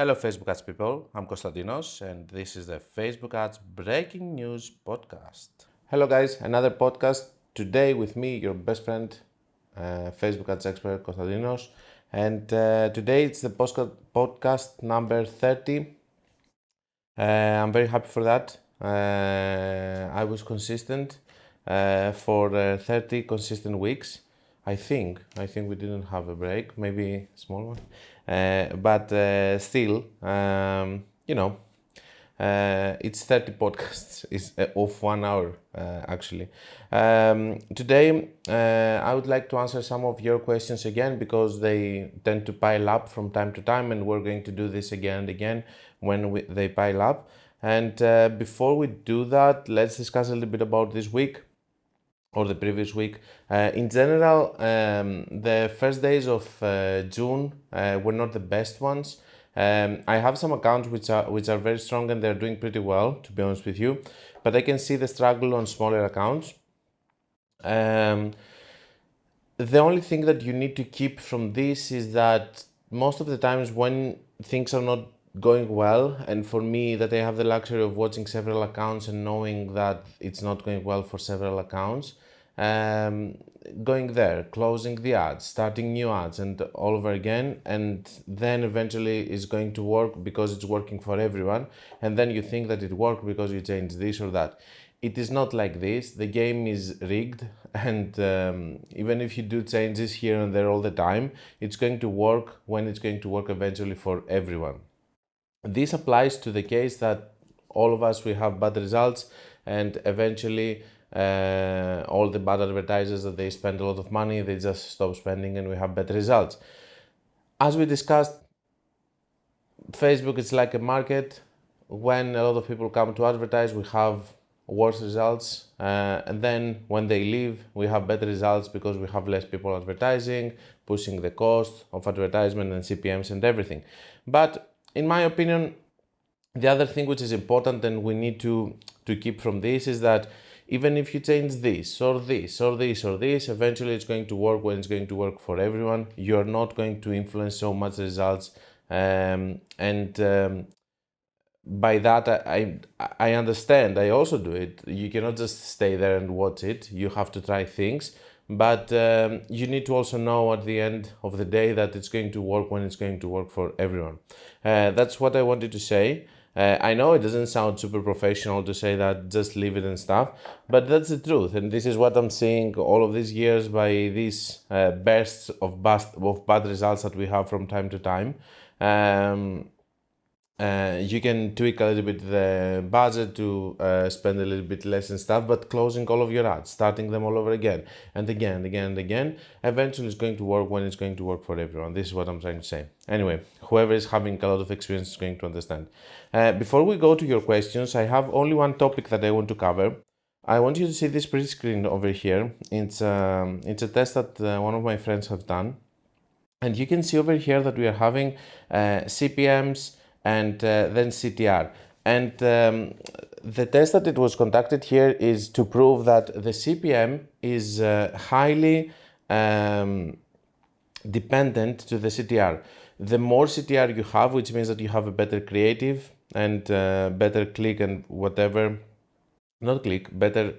Hello, Facebook ads people. I'm Konstantinos, and this is the Facebook ads breaking news podcast. Hello, guys. Another podcast today with me, your best friend, Facebook ads expert Konstantinos, and today it's the podcast number 30. I'm very happy for that. I was consistent for 30 consistent weeks. I think we didn't have a break, maybe a small one, but still, it's 30 podcasts. It's of 1 hour actually. Today, I would like to answer some of your questions again because they tend to pile up from time to time, and we're going to do this again and again when they pile up. And before we do that, let's discuss a little bit about this week or the previous week. In general, the first days of June were not the best ones. I have some accounts which are very strong and they're doing pretty well, to be honest with you, but I can see the struggle on smaller accounts. The only thing that you need to keep from this is that most of the times when things are not going well, and for me that I have the luxury of watching several accounts and knowing that it's not going well for several accounts, going there, closing the ads, starting new ads and all over again, and then eventually it's going to work because it's working for everyone, and then you think that it worked because you changed this or that. It is not like this. The game is rigged, and even if you do changes here and there all the time, it's going to work when it's going to work eventually for everyone. This applies to the case that all of us, we have bad results, and eventually all the bad advertisers that they spend a lot of money, they just stop spending and we have better results. As we discussed, Facebook is like a market. When a lot of people come to advertise, we have worse results, and then when they leave, we have better results because we have less people advertising, pushing the cost of advertisement and CPMs and everything. But in my opinion, the other thing which is important and we need to keep from this is that even if you change this or this or this or this, eventually it's going to work when it's going to work for everyone. You're not going to influence so much results, and by that I understand. I also do it. You cannot just stay there and watch it. You have to try things, but you need to also know at the end of the day that it's going to work when it's going to work for everyone. That's what I wanted to say. I know it doesn't sound super professional to say that, just leave it and stuff, but that's the truth, and this is what I'm seeing all of these years by these bursts of bad results that we have from time to time. You can tweak a little bit the budget to spend a little bit less and stuff, but closing all of your ads, starting them all over again and again and again and again, eventually it's going to work when it's going to work for everyone. This is what I'm trying to say. Anyway, whoever is having a lot of experience is going to understand. Before we go to your questions, I have only one topic that I want to cover. I want you to see this pretty screen over here. It's a test that one of my friends have done. And you can see over here that we are having CPMs and then CTR. And the test that it was conducted here is to prove that the CPM is highly dependent to the CTR. The more CTR you have, which means that you have a better creative and better click and whatever, not click, better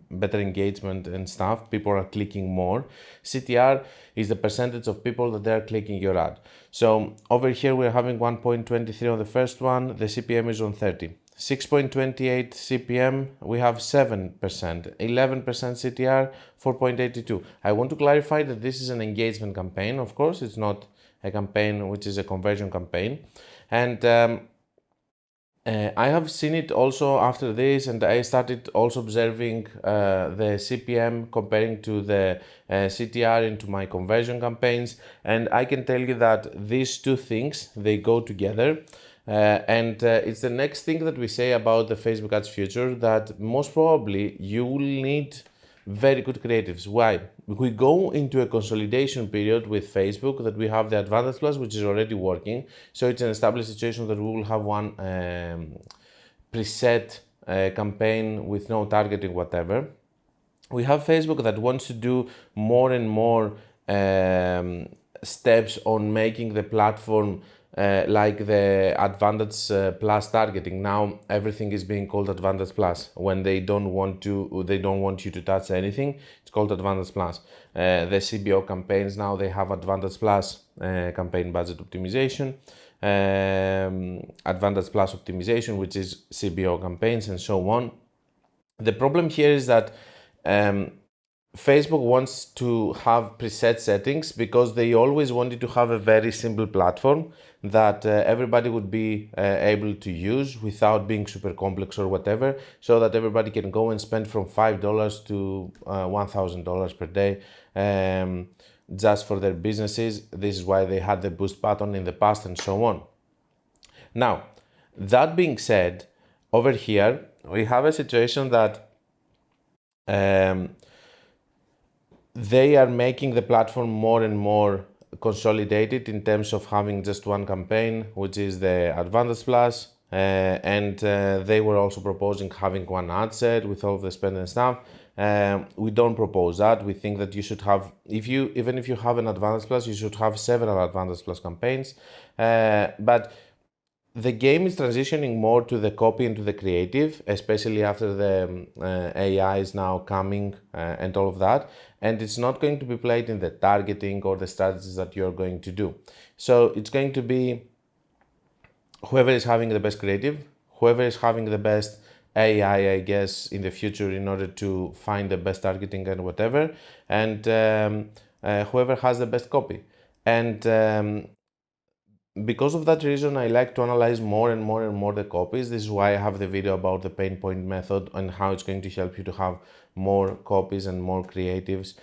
engagement and stuff, people are clicking more. CTR is the percentage of people that they are clicking your ad. So over here we're having 1.23 on the first one, the CPM is on 30. 6.28 CPM, we have 7%, 11% CTR, 4.82. I want to clarify that this is an engagement campaign. Of course, it's not a campaign which is a conversion campaign. And I have seen it also after this, and I started also observing the CPM comparing to the CTR into my conversion campaigns, and I can tell you that these two things, they go together. And it's the next thing that we say about the Facebook ads future, that most probably you will need very good creatives. Why? We go into a consolidation period with Facebook that we have the Advantage Plus, which is already working. So it's an established situation that we will have one preset campaign with no targeting, whatever. We have Facebook that wants to do more and more steps on making the platform like the Advantage Plus targeting. Now everything is being called Advantage Plus. When they don't want you to touch anything, it's called Advantage Plus. The CBO campaigns now, they have Advantage Plus campaign budget optimization, Advantage Plus optimization, which is CBO campaigns, and so on. The problem here is that Facebook wants to have preset settings because they always wanted to have a very simple platform that everybody would be able to use without being super complex or whatever, so that everybody can go and spend from $5 to $1,000 per day just for their businesses. This is why they had the boost button in the past and so on. Now, that being said, over here we have a situation that they are making the platform more and more consolidated in terms of having just one campaign, which is the Advantage Plus, and they were also proposing having one ad set with all of the spend and stuff. We don't propose that. We think that you should have, even if you have an Advantage Plus, you should have several Advantage Plus campaigns. But the game is transitioning more to the copy and to the creative, especially after the AI is now coming and all of that. And it's not going to be played in the targeting or the strategies that you're going to do. So it's going to be whoever is having the best creative, whoever is having the best AI, I guess, in the future in order to find the best targeting and whatever, and whoever has the best copy. And because of that reason, I like to analyze more and more the copies. This is why I have the video about the pain point method and how it's going to help you to have more copies and more creatives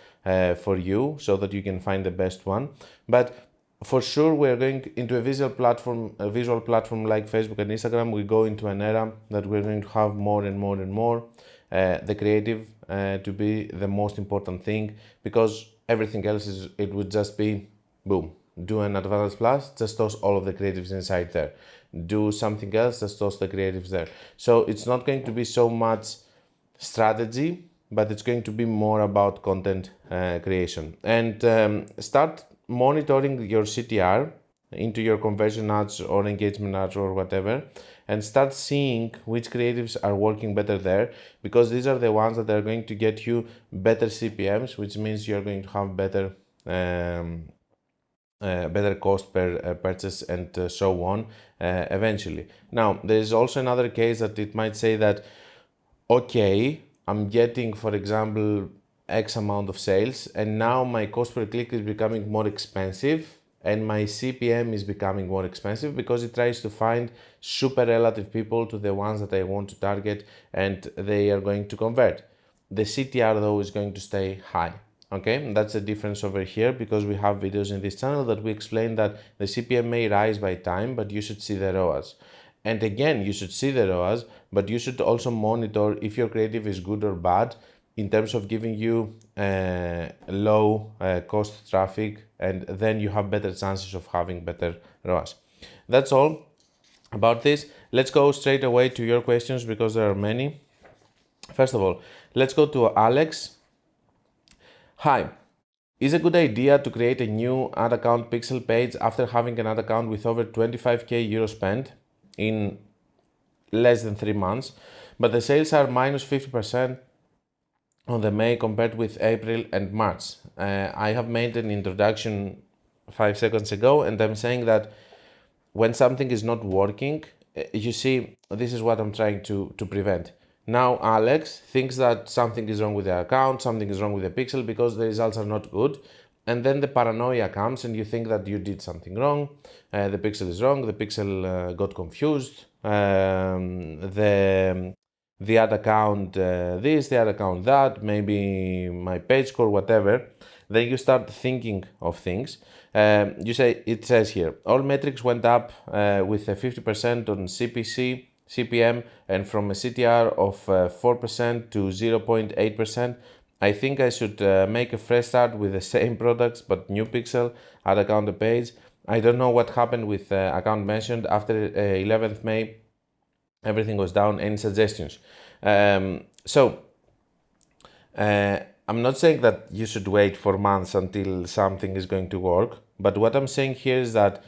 for you, so that you can find the best one. But for sure, we're going into a visual platform like Facebook and Instagram. We go into an era that we're going to have more and more the creative to be the most important thing, because everything else it would just be boom. Do an Advantage Plus, just toss all of the creatives inside there. Do something else, just toss the creatives there. So it's not going to be so much strategy, but it's going to be more about content creation. And start monitoring your CTR into your conversion ads or engagement ads or whatever, and start seeing which creatives are working better there, because these are the ones that are going to get you better CPMs, which means you're going to have better better cost per purchase and so on eventually. Now, there is also another case that it might say that, okay, I'm getting, for example, X amount of sales, and now my cost per click is becoming more expensive and my CPM is becoming more expensive, because it tries to find super relative people to the ones that I want to target, and they are going to convert. The CTR though is going to stay high. Okay, that's the difference over here, because we have videos in this channel that we explain that the CPM may rise by time, but you should see the ROAS. And again, you should see the ROAS, but you should also monitor if your creative is good or bad in terms of giving you low cost traffic, and then you have better chances of having better ROAS. That's all about this. Let's go straight away to your questions, because there are many. First of all, let's go to Alex. Hi, is it a good idea to create a new ad account pixel page after having an ad account with over 25k euro spent in less than 3 months, but the sales are minus 50% on the May compared with April and March? I have made an introduction 5 seconds ago, and I'm saying that when something is not working, you see, this is what I'm trying to prevent. Now Alex thinks that something is wrong with the account, something is wrong with the pixel because the results are not good. And then the paranoia comes and you think that you did something wrong. The pixel is wrong, the pixel got confused, the ad account this, the ad account that, maybe my page score, whatever. Then you start thinking of things. You say, it says here, all metrics went up with a 50% on CPC, CPM, and from a CTR of 4% to 0.8%. I think I should make a fresh start with the same products but new pixel, ad account page. I don't know what happened with account mentioned after 11th May. Everything was down. Any suggestions? I'm not saying that you should wait for months until something is going to work, but what I'm saying here is that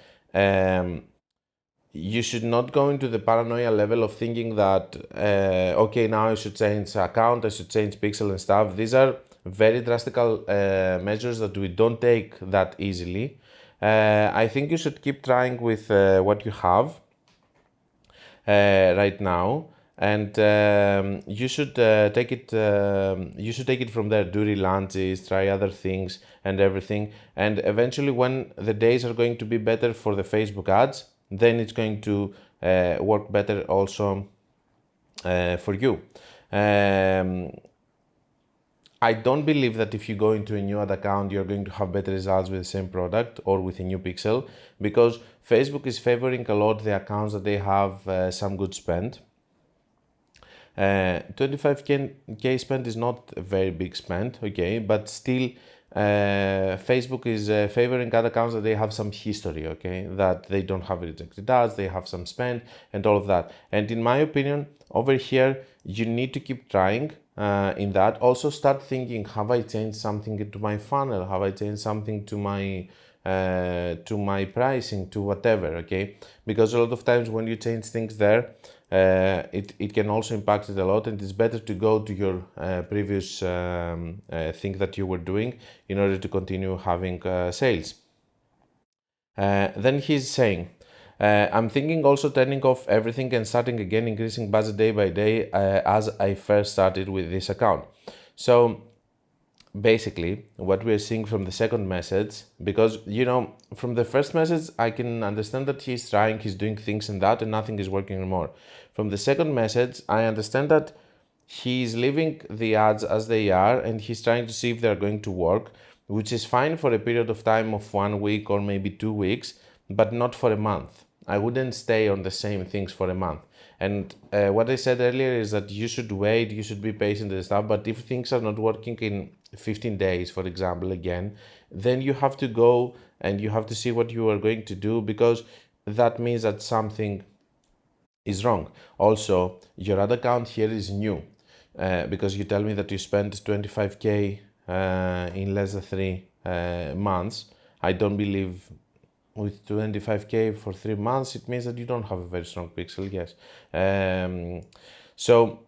you should not go into the paranoia level of thinking that, okay, now I should change account, I should change pixel and stuff. These are very drastic measures that we don't take that easily. I think you should keep trying with what you have right now, and you should take it. You should take it from there. Do relaunches, try other things, and everything. And eventually, when the days are going to be better for the Facebook ads, then it's going to work better also for you. I don't believe that if you go into a new ad account, you're going to have better results with the same product or with a new pixel, because Facebook is favoring a lot the accounts that they have some good spend. 25k spend is not a very big spend, okay, but still Facebook is favoring other accounts that they have some history, okay, that they don't have rejected ads, they have some spend and all of that. And in my opinion, over here, you need to keep trying in that. Also start thinking, have I changed something to my funnel? Have I changed something to my pricing, to whatever, okay? Because a lot of times when you change things there, it can also impact it a lot, and it's better to go to your previous thing that you were doing in order to continue having sales. Then he's saying, I'm thinking also turning off everything and starting again, increasing budget day by day as I first started with this account. So basically what we're seeing from the second message, because from the first message I can understand that he's trying, he's doing things and that, and nothing is working anymore. From the second message I understand that he's leaving the ads as they are and he's trying to see if they're going to work, which is fine for a period of time of 1 week or maybe 2 weeks, but not for a month. I wouldn't stay on the same things for a month. And what I said earlier is that you should wait, you should be patient and stuff, but if things are not working in 15 days, for example, again, then you have to go and you have to see what you are going to do, because that means that something is wrong. Also, your ad account here is new, because you tell me that you spent 25k in less than 3 months. I don't believe with 25k for 3 months, it means that you don't have a very strong pixel, yes. So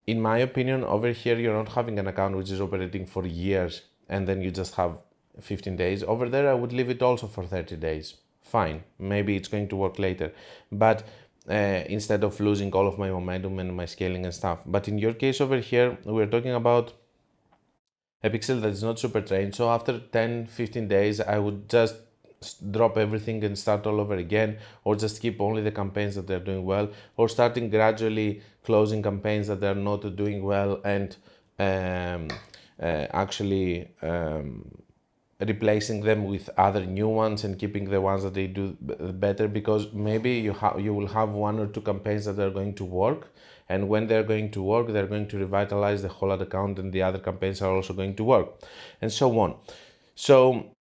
in my opinion, over here, you're not having an account which is operating for years and then you just have 15 days. Over there, I would leave it also for 30 days. Fine, maybe it's going to work later. But instead of losing all of my momentum and my scaling and stuff. But in your case over here, we're talking about a pixel that is not super trained. So after 10-15 days, I would just drop everything and start all over again, or just keep only the campaigns that they're doing well, or starting gradually closing campaigns that they're not doing well and actually replacing them with other new ones and keeping the ones that they do better, because maybe you will have 1 or 2 campaigns that are going to work, and when they're going to work, they're going to revitalize the whole ad account, and the other campaigns are also going to work, and so on. So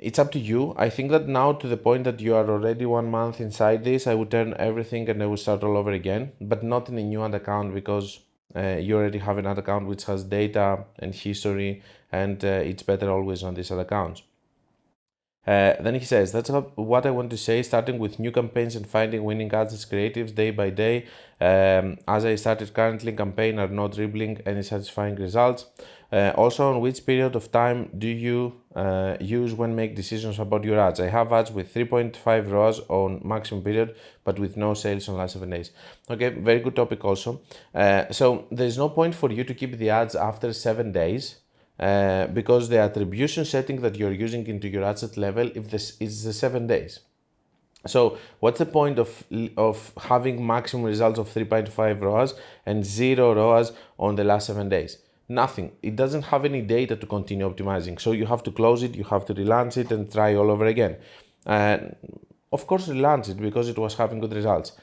it's up to you. I think that now, to the point that you are already 1 month inside this, I would turn everything and I would start all over again, but not in a new ad account, because you already have an ad account which has data and history, and it's better always on these other accounts. Then he says, that's what I want to say, starting with new campaigns and finding winning ads as creatives day by day. As I started currently, campaign are not dribbling any satisfying results. Also, on which period of time do you use when make decisions about your ads? I have ads with 3.5 ROAS on maximum period, but with no sales on last 7 days. Okay, very good topic also. So there's no point for you to keep the ads after 7 days. Because the attribution setting that you're using into your ad set level, if this is the 7 days. So what's the point of having maximum results of 3.5 ROAS and 0 ROAS on the last 7 days? Nothing. It doesn't have any data to continue optimizing. So you have to close it, you have to relaunch it and try all over again. Of course, relaunch it because it was having good results.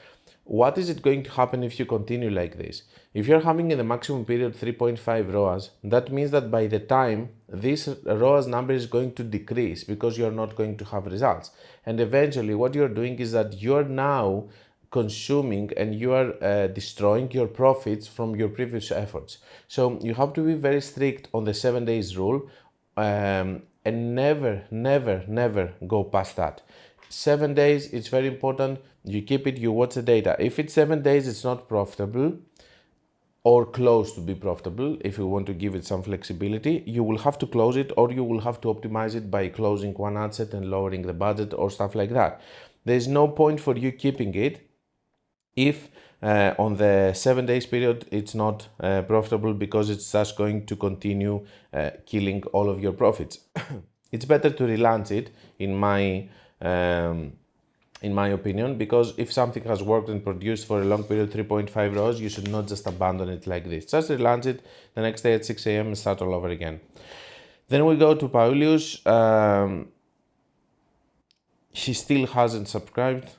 What is it going to happen if you continue like this? If you're having in the maximum period 3.5 ROAS, that means that by the time this ROAS number is going to decrease because you're not going to have results. And eventually what you're doing is that you're now consuming and you are destroying your profits from your previous efforts. So you have to be very strict on the 7 days rule and never go past that. 7 days, it's very important. You keep it, you watch the data. If it's 7 days, it's not profitable or close to be profitable, if you want to give it some flexibility, you will have to close it, or you will have to optimize it by closing one ad set and lowering the budget or stuff like that. There's no point for you keeping it if on the 7 days period it's not profitable, because it's just going to continue killing all of your profits. It's better to relaunch it, in my opinion, because if something has worked and produced for a long period 3.5 rows, you should not just abandon it like this. Just relaunch it the next day at 6 a.m. and start all over again. Then we go to Paulius. He still hasn't subscribed.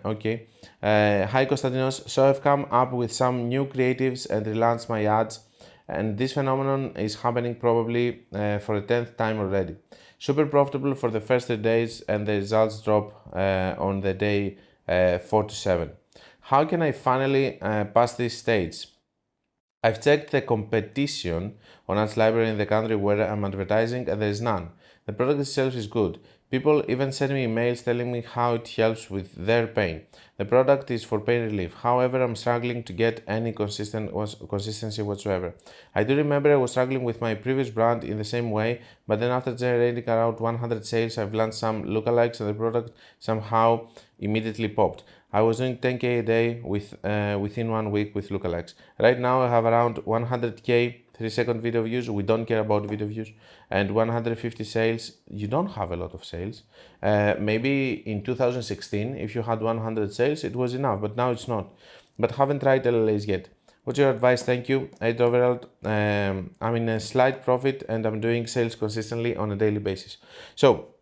Okay. Hi Konstantinos. So I've come up with some new creatives and relaunched my ads, and this phenomenon is happening probably for a 10th time already. Super profitable for the first 3 days, and the results drop on the day 4 to 7. How can I finally pass this stage? I've checked the competition on Ads Library in the country where I'm advertising, and there is none. The product itself is good. People even send me emails telling me how it helps with their pain. The product is for pain relief. However, I'm struggling to get any consistency whatsoever. I do remember I was struggling with my previous brand in the same way, but then after generating around 100 sales, I've launched some lookalikes and the product somehow immediately popped. I was doing 10k a day within 1 week with lookalikes. Right now I have around 100k 3-second video views. We don't care about video views. And 150 sales. You don't have a lot of sales. Maybe in 2016, if you had 100 sales, it was enough, but now it's not. But haven't tried LLAs yet. What's your advice? Thank you. Overall, I'm in a slight profit and I'm doing sales consistently on a daily basis. So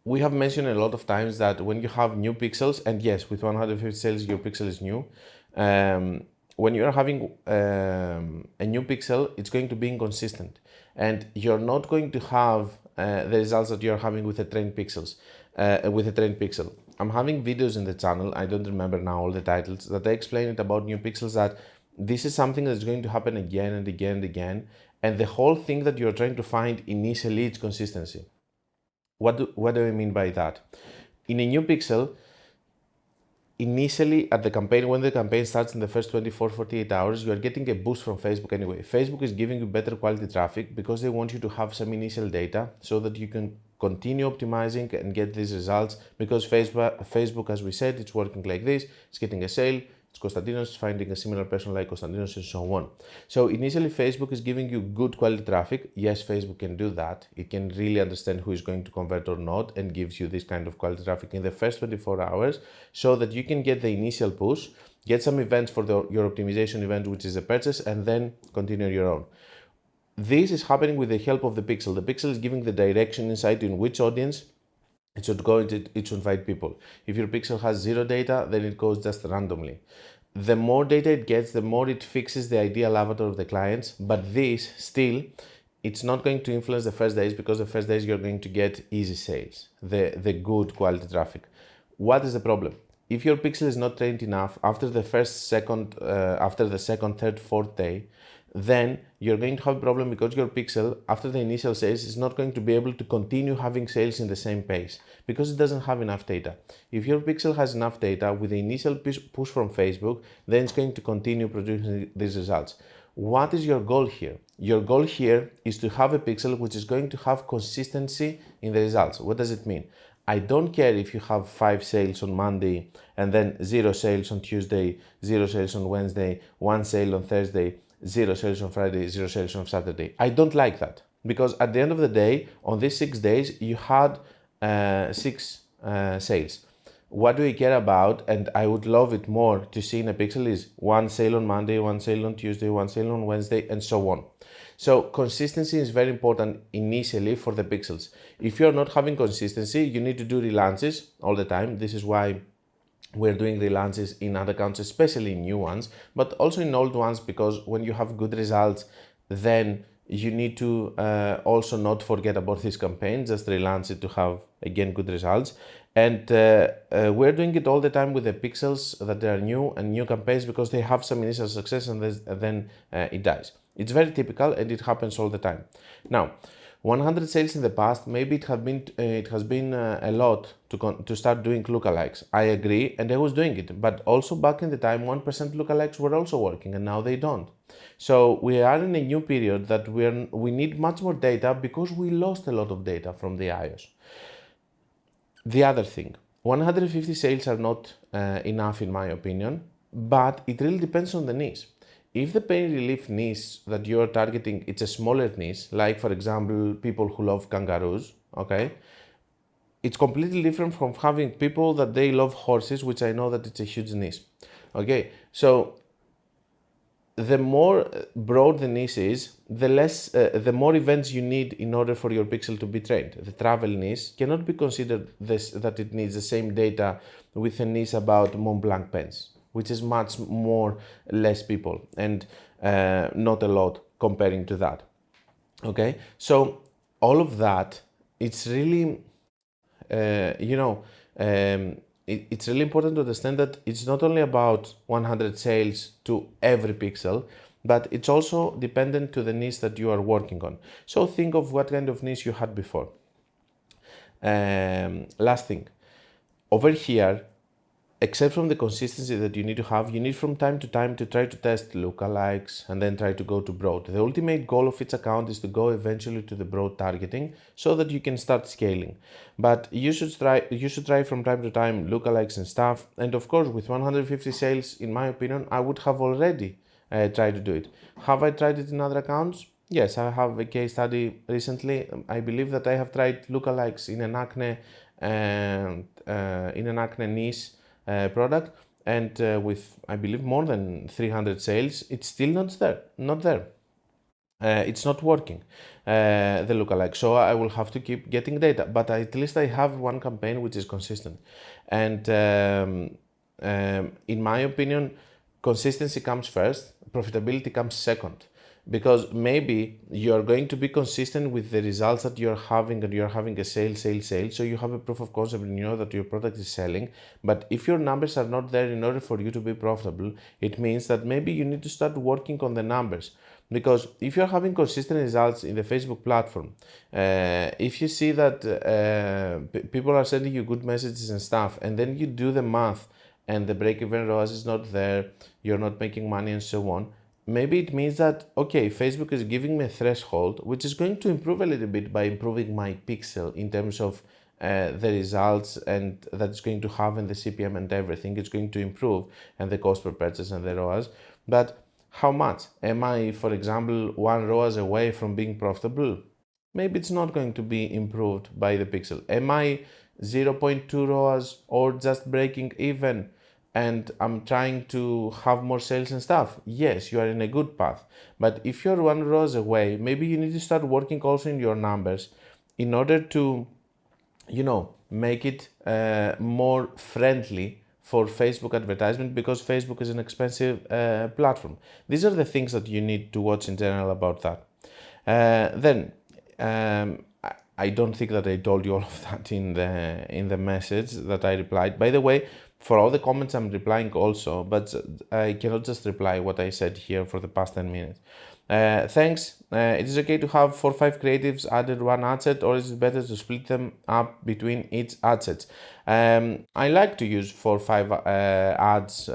we have mentioned a lot of times that when you have new pixels, and yes, with 150 sales, your pixel is new. When you're having a new pixel, it's going to be inconsistent, and you're not going to have the results that you're having with the trained pixels. With a trained pixel, I'm having videos in the channel. I don't remember now all the titles that I explain it about new pixels. That this is something that's going to happen again and again and again, and the whole thing that you're trying to find initially is consistency. What do I mean by that? In a new pixel, initially at the campaign, when the campaign starts in the first 24-48 hours, you are getting a boost from Facebook anyway. Facebook is giving you better quality traffic because they want you to have some initial data so that you can continue optimizing and get these results, because Facebook, as we said, it's working like this. It's getting a sale. It's Konstantinos finding a similar person like Konstantinos and so on. So initially Facebook is giving you good quality traffic. Yes, Facebook can do that. It can really understand who is going to convert or not and gives you this kind of quality traffic in the first 24 hours so that you can get the initial push, get some events for your optimization event, which is a purchase, and then continue your own. This is happening with the help of the pixel. The pixel is giving the direction insight in which audience it should go, it should invite people. If your pixel has zero data, then it goes just randomly. The more data it gets, the more it fixes the ideal avatar of the clients. But this still, it's not going to influence the first days, because the first days you're going to get easy sales, the good quality traffic. What is the problem? If your pixel is not trained enough after the second, third, fourth day, then you're going to have a problem, because your pixel, after the initial sales, is not going to be able to continue having sales in the same pace because it doesn't have enough data. If your pixel has enough data with the initial push from Facebook, then it's going to continue producing these results. What is your goal here? Your goal here is to have a pixel which is going to have consistency in the results. What does it mean? I don't care if you have 5 sales on Monday and then 0 sales on Tuesday, 0 sales on Wednesday, 1 sale on Thursday, 0 sales on Friday, 0 sales on Saturday. I don't like that, because at the end of the day, on these 6 days, you had 6 sales. What do we care about? And I would love it more to see in a pixel is 1 sale on Monday, 1 sale on Tuesday, 1 sale on Wednesday, and so on. So consistency is very important initially for the pixels. If you're not having consistency, you need to do relaunches all the time. This is why we're doing relaunches in other accounts, especially new ones, but also in old ones, because when you have good results, then you need to also not forget about this campaign, just relaunch it to have, again, good results. And we're doing it all the time with the pixels that are new and new campaigns, because they have some initial success and then it dies. It's very typical and it happens all the time. Now, 100 sales in the past, maybe it has been a lot to start doing lookalikes. I agree, and I was doing it, but also back in the time 1% lookalikes were also working, and now they don't. So we are in a new period that we need much more data because we lost a lot of data from the iOS. The other thing, 150 sales are not enough in my opinion, but it really depends on the niche. If the pain relief niche that you're targeting, it's a smaller niche, like for example, people who love kangaroos, okay? It's completely different from having people that they love horses, which I know that it's a huge niche, okay? So the more broad the niche is, the more events you need in order for your pixel to be trained. The travel niche cannot be considered that it needs the same data with a niche about Mont Blanc pens, which is much more less people and not a lot comparing to that. Okay, so all of that, it's really, it's really important to understand that it's not only about 100 sales to every pixel, but it's also dependent to the niche that you are working on. So think of what kind of niche you had before. Last thing, over here, except from the consistency that you need to have, you need from time to time to try to test lookalikes and then try to go to broad. The ultimate goal of each account is to go eventually to the broad targeting so that you can start scaling. But you should try from time to time lookalikes and stuff. And of course, with 150 sales, in my opinion, I would have already tried to do it. Have I tried it in other accounts? Yes, I have a case study recently. I believe that I have tried lookalikes in an acne niche product, and with I believe more than 300 sales, it's still not there. It's not working, the lookalike. So I will have to keep getting data, but at least I have one campaign which is consistent. And in my opinion, consistency comes first, profitability comes second. Because maybe you're going to be consistent with the results that you're having, and you're having a sale, so you have a proof of concept and you know that your product is selling. But if your numbers are not there in order for you to be profitable, it means that maybe you need to start working on the numbers. Because if you're having consistent results in the Facebook platform, if you see that people are sending you good messages and stuff, and then you do the math and the break-even ROAS is not there, you're not making money and so on, maybe it means that, okay, Facebook is giving me a threshold, which is going to improve a little bit by improving my pixel in terms of the results, and that's going to have in the CPM and everything. It's going to improve, and the cost per purchase and the ROAS. But how much? Am I, for example, one ROAS away from being profitable? Maybe it's not going to be improved by the pixel. Am I 0.2 ROAS or just breaking even? And I'm trying to have more sales and stuff. Yes, you are in a good path. But if you're one ROAS away, maybe you need to start working also in your numbers in order to, make it more friendly for Facebook advertisement, because Facebook is an expensive platform. These are the things that you need to watch in general about that. I don't think that I told you all of that in the message that I replied. By the way, for all the comments I'm replying also, but I cannot just reply what I said here for the past 10 minutes. Thanks. It is okay to have 4 or 5 creatives added one ad set, or is it better to split them up between each ad sets? I like to use 4 or 5 ads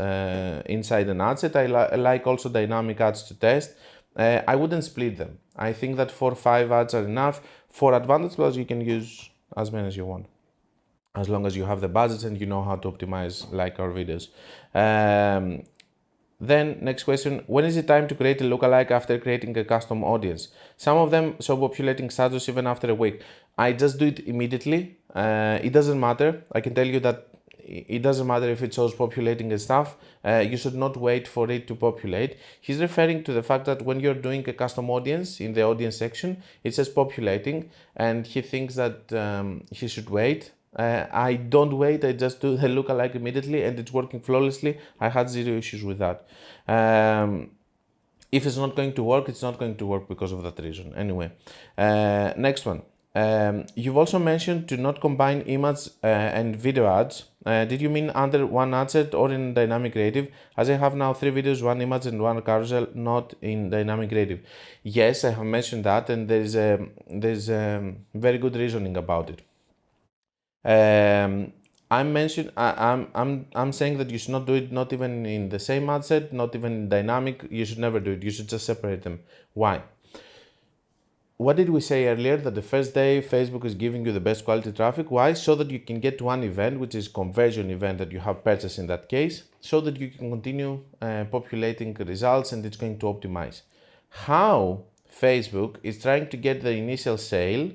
inside an ad set. I like also dynamic ads to test. I wouldn't split them. I think that 4 or 5 ads are enough. For Advantage Plus, you can use as many as you want, as long as you have the budgets and you know how to optimize, like our videos. Then next question, when is it time to create a lookalike after creating a custom audience? Some of them show populating status even after a week. I just do it immediately. It doesn't matter. I can tell you that it doesn't matter if it shows populating and stuff. You should not wait for it to populate. He's referring to the fact that when you're doing a custom audience, in the audience section, it says populating, and he thinks that he should wait. I don't wait, I just do the lookalike immediately, and it's working flawlessly. I had 0 issues with that. If it's not going to work, it's not going to work because of that reason. Anyway, next one. You've also mentioned to not combine image and video ads. Did you mean under one ad set or in dynamic creative? As I have now 3 videos, 1 image and 1 carousel, not in dynamic creative. Yes, I have mentioned that, and there's very good reasoning about it. I'm saying that you should not do it, not even in the same ad set, not even in dynamic. You should never do it. You should just separate them. Why? What did we say earlier? That the first day Facebook is giving you the best quality traffic. Why? So that you can get one event, which is conversion event that you have purchased in that case, so that you can continue populating results and it's going to optimize. How Facebook is trying to get the initial sale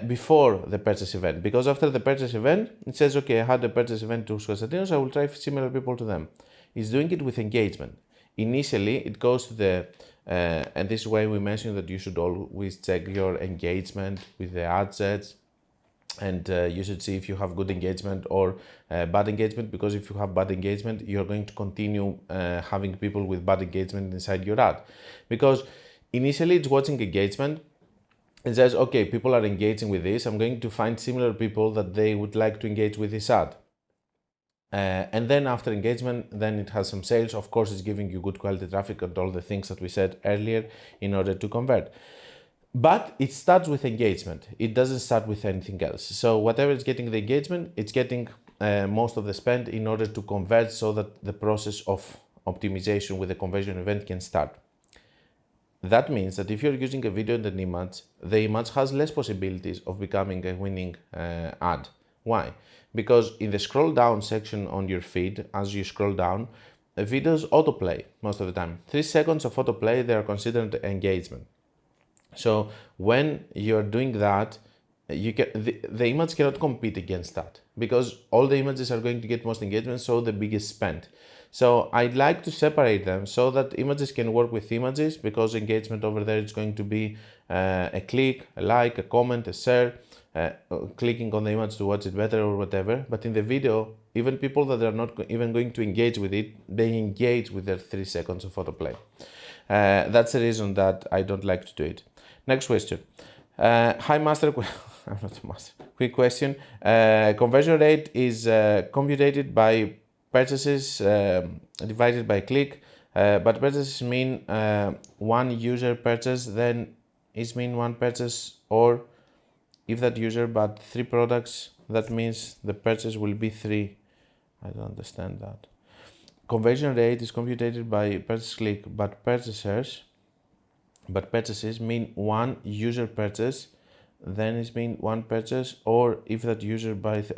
before the purchase event, because after the purchase event, it says, okay, I had a purchase event to Konstantinos, I will drive similar people to them. It's doing it with engagement. Initially, it goes to the, and this is why we mentioned that you should always check your engagement with the ad sets, and you should see if you have good engagement or bad engagement, because if you have bad engagement, you're going to continue having people with bad engagement inside your ad. Because initially it's watching engagement. It says, okay, people are engaging with this. I'm going to find similar people that they would like to engage with this ad. And then after engagement, then it has some sales. Of course, it's giving you good quality traffic and all the things that we said earlier in order to convert. But it starts with engagement. It doesn't start with anything else. So whatever is getting the engagement, it's getting most of the spend in order to convert, so that the process of optimization with the conversion event can start. That means that if you're using a video and an image, the image has less possibilities of becoming a winning ad. Why? Because in the scroll down section on your feed, as you scroll down, videos autoplay most of the time. 3 seconds of autoplay, they are considered engagement. So when you're doing that, you can, the image cannot compete against that, because all the images are going to get most engagement, so the biggest spend. So I'd like to separate them so that images can work with images, because engagement over there is going to be a click, a like, a comment, a share, clicking on the image to watch it better or whatever. But in the video, even people that are not even going to engage with it, they engage with their 3 seconds of autoplay. That's the reason that I don't like to do it. Next question. Hi, Master. I'm not a master. Quick question. Conversion rate is computed by purchases divided by click, but purchases mean one user purchase, then is mean one purchase, or if that user bought 3 products, that means the purchase will be 3. I don't understand that. Conversion rate is computed by purchase click, but purchases mean one user purchase, then it mean one purchase, or if that user buys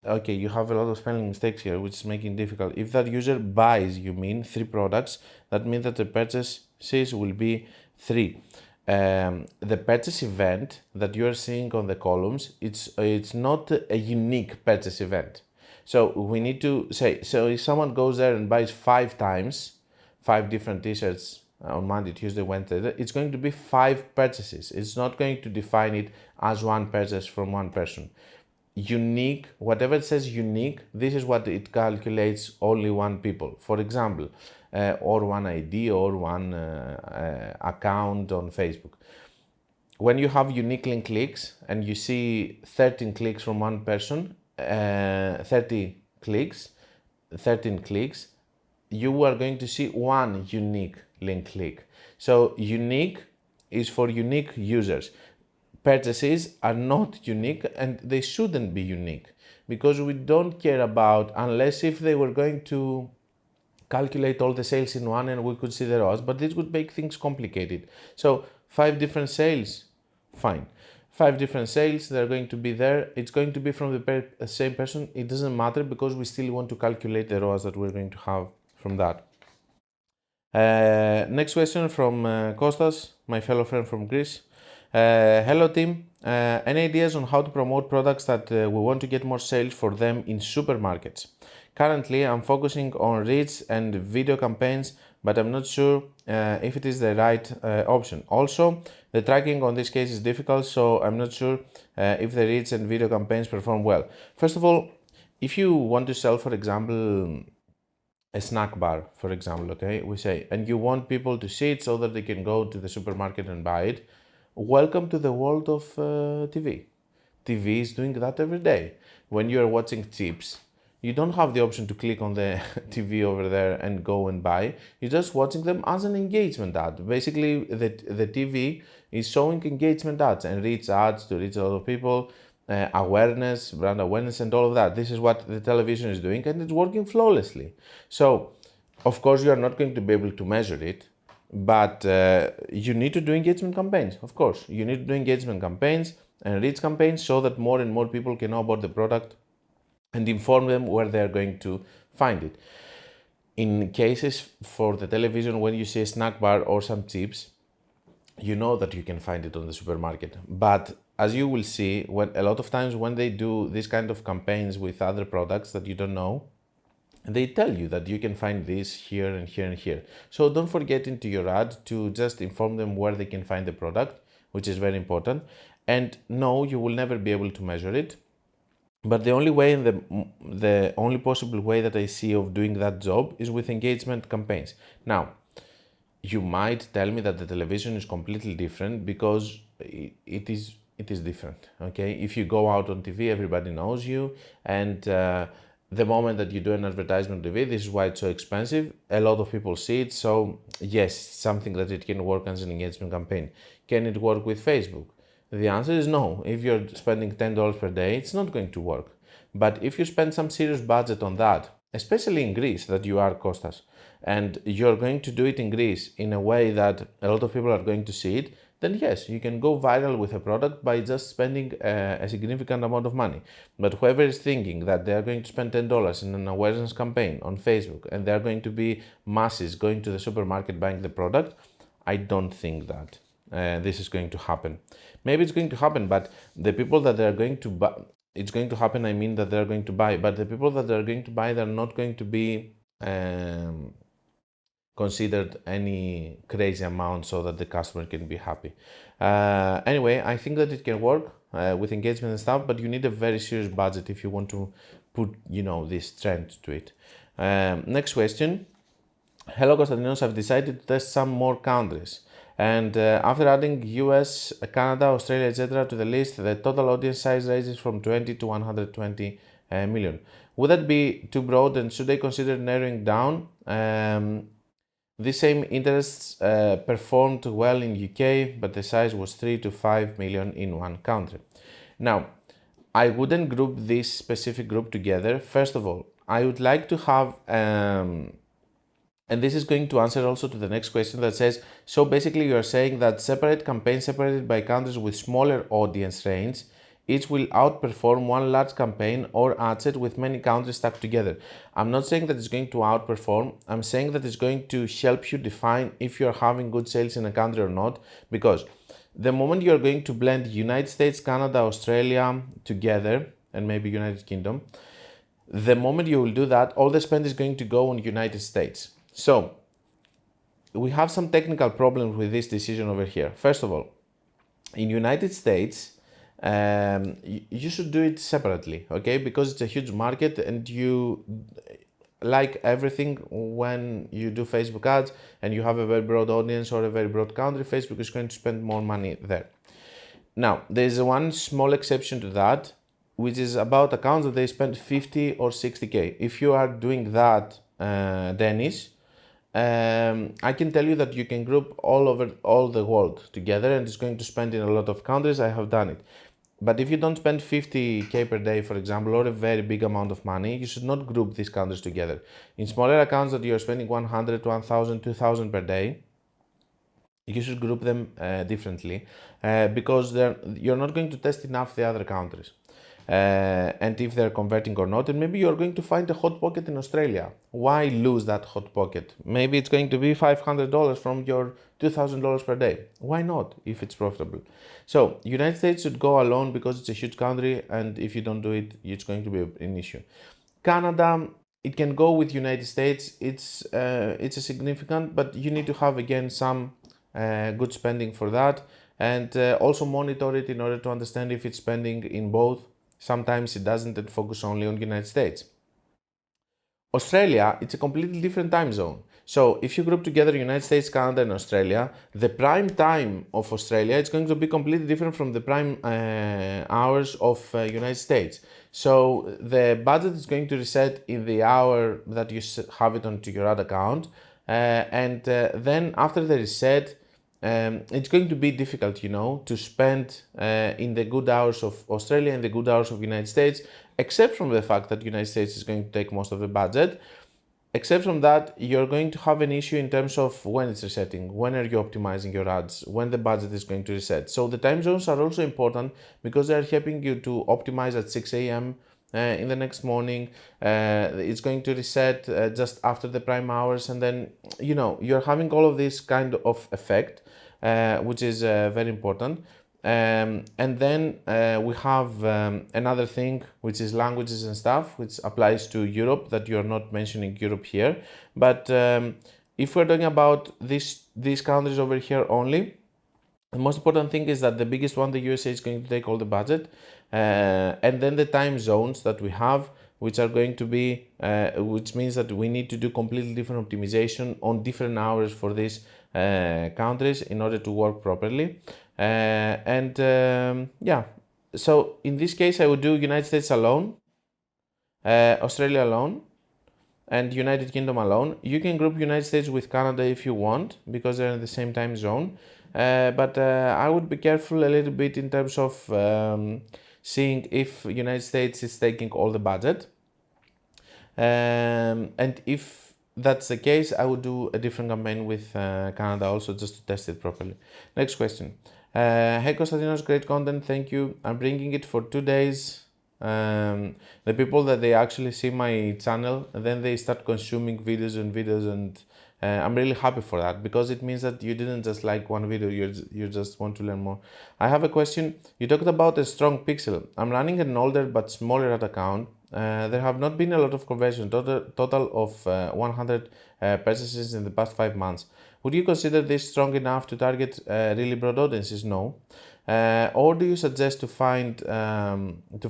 okay, you have a lot of spelling mistakes here, which is making it difficult. If that user buys, you mean 3 products, that means that the purchases will be 3. The purchase event that you are seeing on the columns, it's not a unique purchase event. So we need to say, so if someone goes there and buys 5 times, 5 different t-shirts on Monday, Tuesday, Wednesday, it's going to be 5 purchases. It's not going to define it as one purchase from one person. Unique, whatever it says unique, this is what it calculates, only one people. For example, or one ID or one account on Facebook. When you have unique link clicks and you see 13 clicks from one person, 13 clicks, you are going to see one unique link click. So unique is for unique users. Purchases are not unique, and they shouldn't be unique, because we don't care about, unless if they were going to calculate all the sales in one and we could see the ROAS, but this would make things complicated. So 5 different sales, fine. 5 different sales, they're going to be there. It's going to be from the same person. It doesn't matter, because we still want to calculate the ROAS that we're going to have from that. Next question from Kostas, my fellow friend from Greece. Hello team, any ideas on how to promote products that we want to get more sales for them in supermarkets? Currently I'm focusing on reach and video campaigns, but I'm not sure if it is the right option. Also, the tracking on this case is difficult, so I'm not sure if the reach and video campaigns perform well. First of all, if you want to sell, for example, a snack bar, for example, okay, we say, and you want people to see it so that they can go to the supermarket and buy it, welcome to the world of TV. TV is doing that every day. When you're watching Chips, you don't have the option to click on the TV over there and go and buy. You're just watching them as an engagement ad. Basically, the TV is showing engagement ads and reach ads to reach a lot of people, awareness, brand awareness, and all of that. This is what the television is doing, and it's working flawlessly. So, of course, you are not going to be able to measure it, but you need to do engagement campaigns. Of course, you need to do engagement campaigns and reach campaigns so that more and more people can know about the product and inform them where they are going to find it. In cases for the television, when you see a snack bar or some chips, you know that you can find it on the supermarket. But as you will see, when a lot of times when they do this kind of campaigns with other products that you don't know, they tell you that you can find this here and here and here. So don't forget into your ad to just inform them where they can find the product, which is very important. And no, you will never be able to measure it. But the only way and the only possible way that I see of doing that job is with engagement campaigns. Now, you might tell me that the television is completely different because it is different. Okay, if you go out on TV, everybody knows you, and the moment that you do an advertisement on TV, this is why it's so expensive. A lot of people see it, so yes, something that it can work as an engagement campaign. Can it work with Facebook? The answer is no. If you're spending $10 per day, it's not going to work. But if you spend some serious budget on that, especially in Greece, that you are, Kostas, and you're going to do it in Greece in a way that a lot of people are going to see it, then yes, you can go viral with a product by just spending a significant amount of money. But whoever is thinking that they are going to spend $10 in an awareness campaign on Facebook and they are going to be masses going to the supermarket buying the product, I don't think that this is going to happen. Maybe it's going to happen, but the people that they are going to buy, it's going to happen, I mean that they're going to buy, but the people that they're going to buy, they're not going to be considered any crazy amount so that the customer can be happy. Anyway, I think that it can work with engagement and stuff, but you need a very serious budget if you want to put, this trend to it. Next question. Hello, Konstantinos. I've decided to test some more countries. And after adding US, Canada, Australia, etc. to the list, the total audience size ranges from 20 to 120 million. Would that be too broad, and should I consider narrowing down? These same interests performed well in UK, but the size was 3 to 5 million in one country. Now, I wouldn't group this specific group together. First of all, I would like to have, and this is going to answer also to the next question that says, so basically you are saying that separate campaigns separated by countries with smaller audience range, each will outperform one large campaign or ad set with many countries stuck together. I'm not saying that it's going to outperform. I'm saying that it's going to help you define if you're having good sales in a country or not, because the moment you're going to blend United States, Canada, Australia together, and maybe United Kingdom, the moment you will do that, all the spend is going to go on United States. So we have some technical problems with this decision over here. First of all, in United States, you should do it separately, okay? Because it's a huge market, and you, like everything, when you do Facebook ads and you have a very broad audience or a very broad country, Facebook is going to spend more money there. Now, there is one small exception to that, which is about accounts that they spend 50 or 60K. If you are doing that, Dennis, I can tell you that you can group all over all the world together, and it's going to spend in a lot of countries. I have done it. But if you don't spend 50K per day, for example, or a very big amount of money, you should not group these countries together. In smaller accounts that you're spending 100, 1000, 2000 per day, you should group them differently because you're not going to test enough the other countries. And if they're converting or not, and maybe you're going to find a hot pocket in Australia. Why lose that hot pocket? Maybe it's going to be $500 from your $2,000 per day. Why not, if it's profitable? So United States should go alone because it's a huge country, and if you don't do it, it's going to be an issue. Canada, it can go with United States. It's a significant, but you need to have again some good spending for that, and also monitor it in order to understand if it's spending in both. Sometimes it doesn't, and focus only on United States. Australia, it's a completely different time zone. So if you group together United States, Canada, and Australia, the prime time of Australia is going to be completely different from the prime hours of United States. So the budget is going to reset in the hour that you have it onto your ad account, and then after the reset, it's going to be difficult, to spend in the good hours of Australia and the good hours of United States, except from the fact that United States is going to take most of the budget. Except from that, you're going to have an issue in terms of when it's resetting, when are you optimizing your ads, when the budget is going to reset. So the time zones are also important because they are helping you to optimize at 6 a.m. In the next morning. It's going to reset just after the prime hours, and then you're having all of this kind of effect, which is very important. And then we have another thing, which is languages and stuff, which applies to Europe, that you're not mentioning Europe here. But if we're talking about these countries over here only, the most important thing is that the biggest one, the USA, is going to take all the budget. And then the time zones that we have, which are going to be, which means that we need to do completely different optimization on different hours for these countries in order to work properly. So in this case, I would do United States alone, Australia alone, and United Kingdom alone. You can group United States with Canada if you want, because they're in the same time zone. But I would be careful a little bit in terms of seeing if United States is taking all the budget. And if that's the case, I would do a different campaign with Canada also, just to test it properly. Next question. Hey Konstantinos, great content, thank you. I'm bringing it for 2 days. The people that they actually see my channel, and then they start consuming videos, and I'm really happy for that, because it means that you didn't just like one video, you just want to learn more. I have a question. You talked about a strong pixel. I'm running an older but smaller ad account. There have not been a lot of conversion, total of 100 purchases in the past 5 months. Would you consider this strong enough to target really broad audiences? No. Or do you suggest to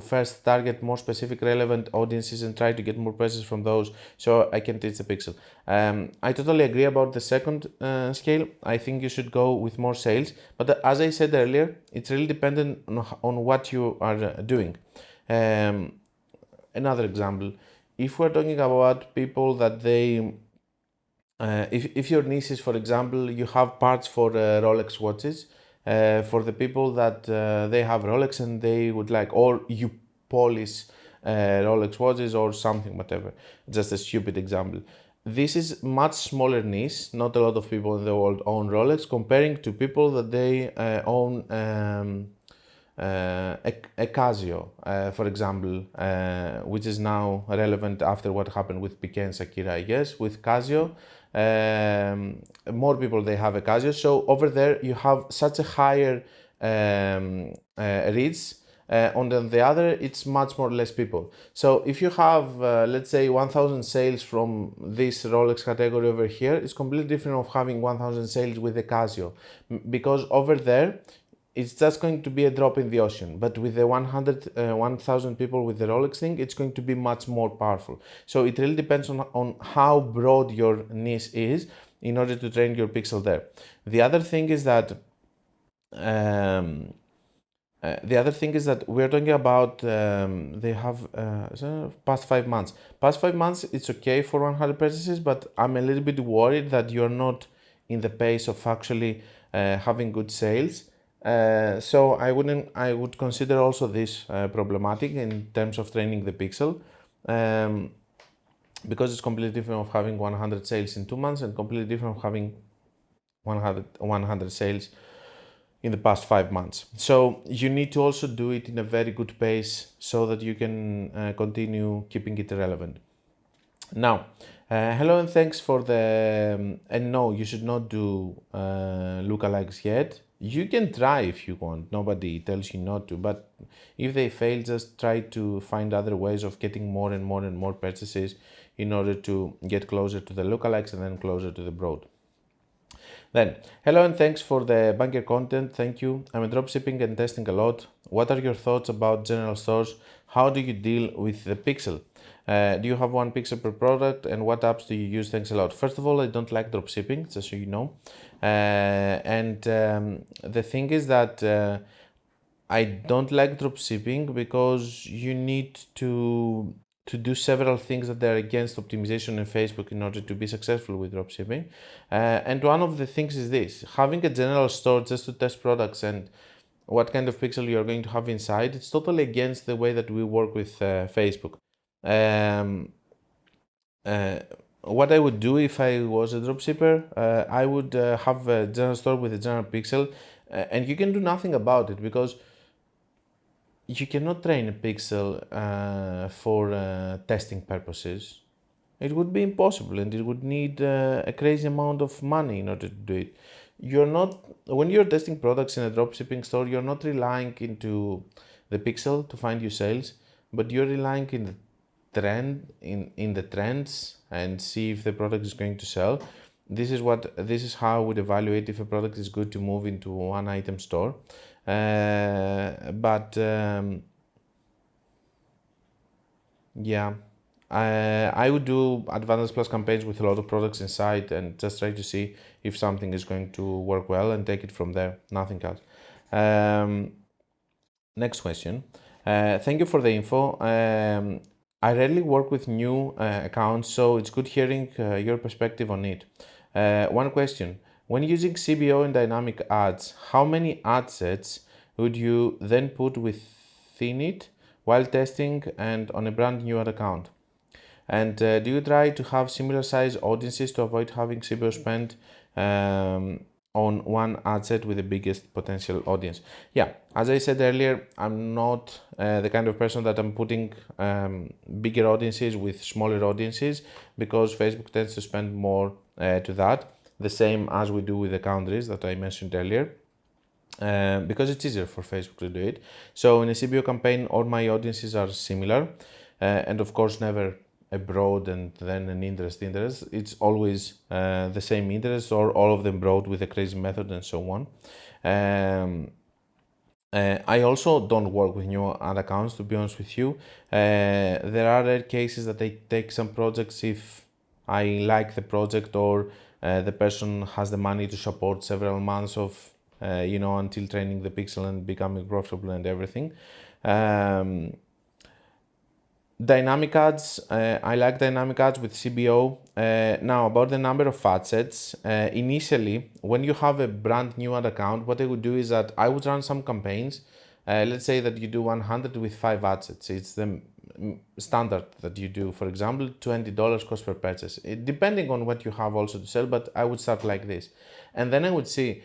first target more specific relevant audiences and try to get more purchases from those so I can teach the pixel? I totally agree about the second scale. I think you should go with more sales, but as I said earlier, it's really dependent on what you are doing. Another example, if we're talking about people that they if your niche is, for example, you have parts for Rolex watches, for the people that they have Rolex and they would like, or you polish Rolex watches or something, whatever, just a stupid example. This is much smaller niche. Not a lot of people in the world own Rolex, comparing to people that they own a Casio, for example, which is now relevant after what happened with Piqué and Shakira, I guess. With Casio, more people they have a Casio, so over there you have such a higher reach. On the other, it's much more less people. So if you have, let's say, 1,000 sales from this Rolex category over here, it's completely different of having 1,000 sales with the Casio, because over there it's just going to be a drop in the ocean. But with the 1,000 people with the Rolex thing, it's going to be much more powerful. So it really depends on how broad your niche is in order to train your pixel there. The other thing is that we're talking about they have past 5 months. Past 5 months, it's okay for 100 purchases, but I'm a little bit worried that you're not in the pace of actually having good sales. So I would consider also this problematic in terms of training the pixel, because it's completely different of having 100 sales in 2 months and completely different of having 100 sales in the past 5 months. So you need to also do it in a very good pace so that you can continue keeping it relevant. Now, hello and thanks for the... and no, you should not do lookalikes yet. You can try if you want, nobody tells you not to, but if they fail, just try to find other ways of getting more and more purchases in order to get closer to the lookalikes and then closer to the broad. Then, hello and thanks for the banker content. Thank you. I'm dropshipping and testing a lot. What are your thoughts about general stores? How do you deal with the pixel? Do you have one pixel per product, and what apps do you use? Thanks a lot. First of all, I don't like dropshipping, just so you know. The thing is that I don't like dropshipping because you need to do several things that are against optimization in Facebook in order to be successful with dropshipping. And one of the things is this: having a general store just to test products and what kind of pixel you're going to have inside. It's totally against the way that we work with Facebook. Um, uh, what I would do if I was a dropshipper, I would have a general store with a general pixel, and you can do nothing about it because you cannot train a pixel for testing purposes. It would be impossible, and it would need a crazy amount of money in order to do it. You're not When you're testing products in a dropshipping store, you're not relying into the pixel to find you sales, but you're relying in the in the trends and see if the product is going to sell. This is how I would evaluate if a product is good to move into one item store. But yeah, I would do Advantage Plus campaigns with a lot of products inside and just try to see if something is going to work well and take it from there. Nothing else. Next question. Thank you for the info. I rarely work with new accounts, so it's good hearing your perspective on it. One question. When using CBO and dynamic ads, how many ad sets would you then put within it while testing and on a brand new ad account? And do you try to have similar size audiences to avoid having CBO spend on one ad set with the biggest potential audience? Yeah, as I said earlier, I'm not the kind of person that I'm putting bigger audiences with smaller audiences because Facebook tends to spend more to that, the same as we do with the countries that I mentioned earlier. Because it's easier for Facebook to do it. So in a CBO campaign, all my audiences are similar, and of course never a broad and then an interest. It's always the same interest, or all of them broad with a crazy method and so on. I also don't work with new ad accounts, to be honest with you. There are rare cases that I take some projects if I like the project, or the person has the money to support several months of until training the pixel and becoming profitable and everything. Dynamic ads, I like dynamic ads with CBO. Now, about the number of ad sets, initially, when you have a brand new ad account, what I would do is that I would run some campaigns. Let's say that you do 100 with 5 ad sets. It's the standard that you do. For example, $20 cost per purchase, depending on what you have also to sell, but I would start like this. And then I would see,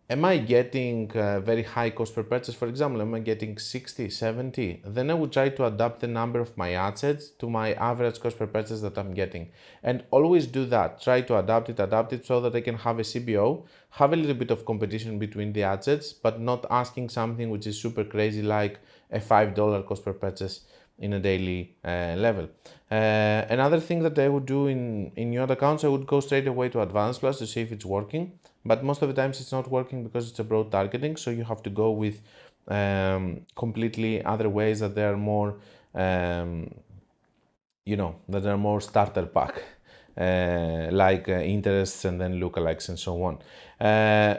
am I getting very high cost per purchase? For example, am I getting 60, 70? Then I would try to adapt the number of my ad sets to my average cost per purchase that I'm getting. And always do that. Try to adapt it so that I can have a CBO, have a little bit of competition between the ad sets, but not asking something which is super crazy like a $5 cost per purchase in a daily level. Another thing that I would do in your accounts, I would go straight away to Advanced Plus to see if it's working. But most of the times it's not working because it's a broad targeting. So you have to go with completely other ways that they are more, that are more starter pack. Like interests and then lookalikes and so on.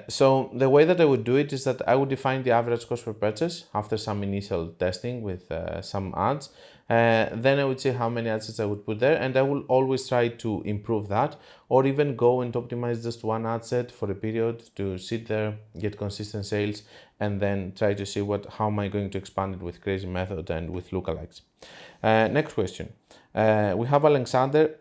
So the way that I would do it is that I would define the average cost per purchase after some initial testing with some ads. Then I would see how many ad sets I would put there, and I will always try to improve that, or even go and optimize just one ad set for a period to sit there, get consistent sales, and then try to see how am I going to expand it with crazy method and with lookalikes. Next question. We have Alexandre.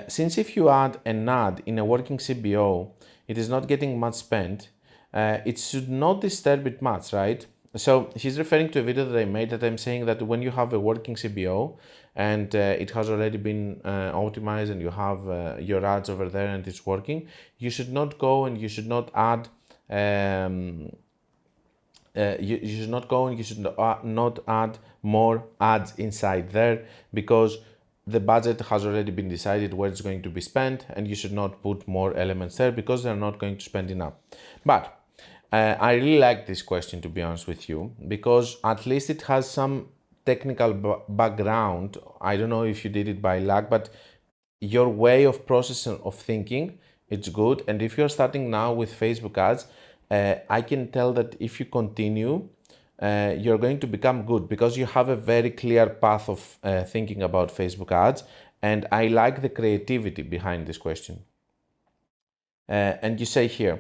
Since if you add an ad in a working CBO, it is not getting much spent, it should not disturb it much, right? So he's referring to a video that I made that I'm saying that when you have a working CBO and it has already been optimized and you have your ads over there and it's working, you should not go and you should not add you should not go and you should not add more ads inside there, because the budget has already been decided where it's going to be spent, and you should not put more elements there because they're not going to spend enough. But I really like this question, to be honest with you, because at least it has some technical background. I don't know if you did it by luck, but your way of processing of thinking, it's good. And if you're starting now with Facebook ads, I can tell that if you continue, you're going to become good because you have a very clear path of thinking about Facebook ads. And I like the creativity behind this question. And you say here,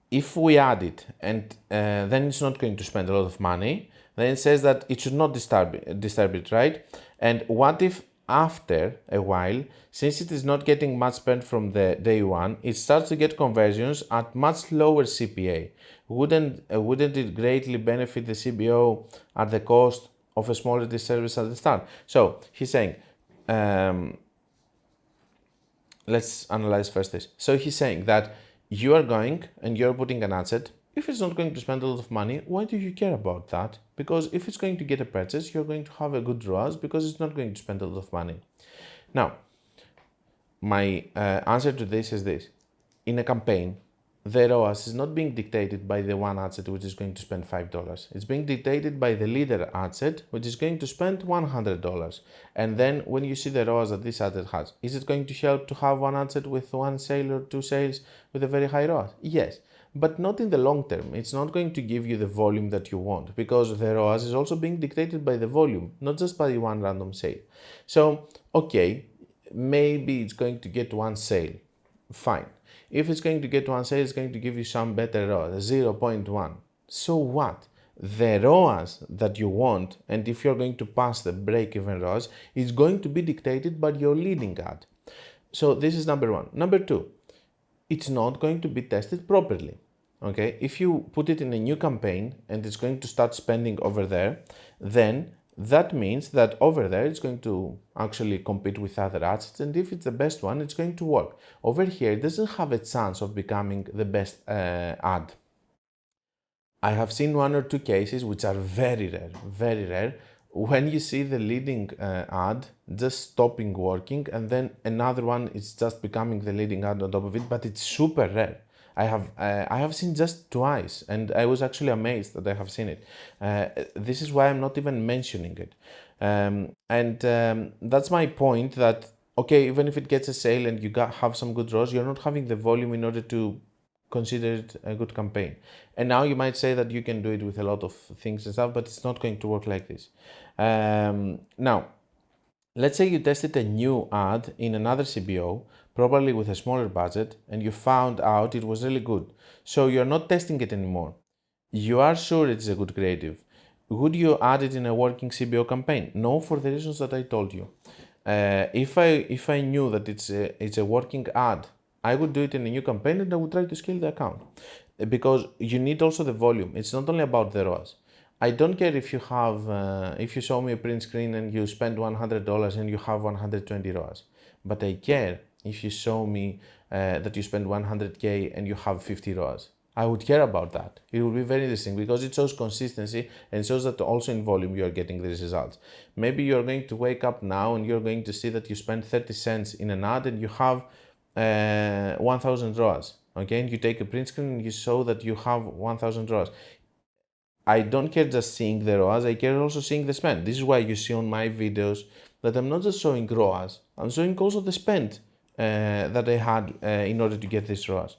if we add it and then it's not going to spend a lot of money, then it says that it should not disturb it, right? And what if after a while, since it is not getting much spent from the day one, it starts to get conversions at much lower CPA? Wouldn't it greatly benefit the CBO at the cost of a smaller disservice at the start? So he's saying, let's analyze first this. So he's saying that you are going and you're putting an ad set. If it's not going to spend a lot of money, why do you care about that? Because if it's going to get a purchase, you're going to have a good ROAS because it's not going to spend a lot of money. Now, my answer to this is this. In a campaign, the ROAS is not being dictated by the one ad set which is going to spend $5. It's being dictated by the leader ad set which is going to spend $100. And then when you see the ROAS that this ad set has, is it going to help to have one ad set with one sale or two sales with a very high ROAS? Yes, but not in the long term. It's not going to give you the volume that you want because the ROAS is also being dictated by the volume, not just by one random sale. So, okay, maybe it's going to get one sale. Fine. If it's going to get one sale, it's going to give you some better ROAS, 0.1. So what? The ROAS that you want, and if you're going to pass the break-even ROAS, is going to be dictated by your leading ad. So this is number one. Number two, it's not going to be tested properly. Okay, if you put it in a new campaign and it's going to start spending over there, then that means that over there it's going to actually compete with other ads, and if it's the best one, it's going to work. Over here, it doesn't have a chance of becoming the best ad. I have seen one or two cases which are very rare, when you see the leading ad just stopping working and then another one is just becoming the leading ad on top of it, but it's super rare. I have seen just twice, and I was actually amazed that I have seen it. This is why I'm not even mentioning it. That's my point that, okay, even if it gets a sale and you have some good ROAS, you're not having the volume in order to consider it a good campaign. And now you might say that you can do it with a lot of things and stuff, but it's not going to work like this. Now, let's say you tested a new ad in another CBO, probably with a smaller budget, and you found out it was really good. So you're not testing it anymore. You are sure it's a good creative. Would you add it in a working CBO campaign? No, for the reasons that I told you. If I knew that it's a working ad, I would do it in a new campaign and I would try to scale the account. Because you need also the volume. It's not only about the ROAS. I don't care if you have, if you show me a print screen and you spend $100 and you have 120 ROAS. But I care if you show me that you spend 100K and you have 50 ROAS. I would care about that. It would be very interesting because it shows consistency and shows that also in volume you are getting these results. Maybe you're going to wake up now and you're going to see that you spend 30 cents in an ad and you have 1000 ROAS. Okay, and you take a print screen and you show that you have 1000 ROAS. I don't care just seeing the ROAS, I care also seeing the spend. This is why you see on my videos that I'm not just showing ROAS, I'm showing also the spend that I had in order to get this ROAS.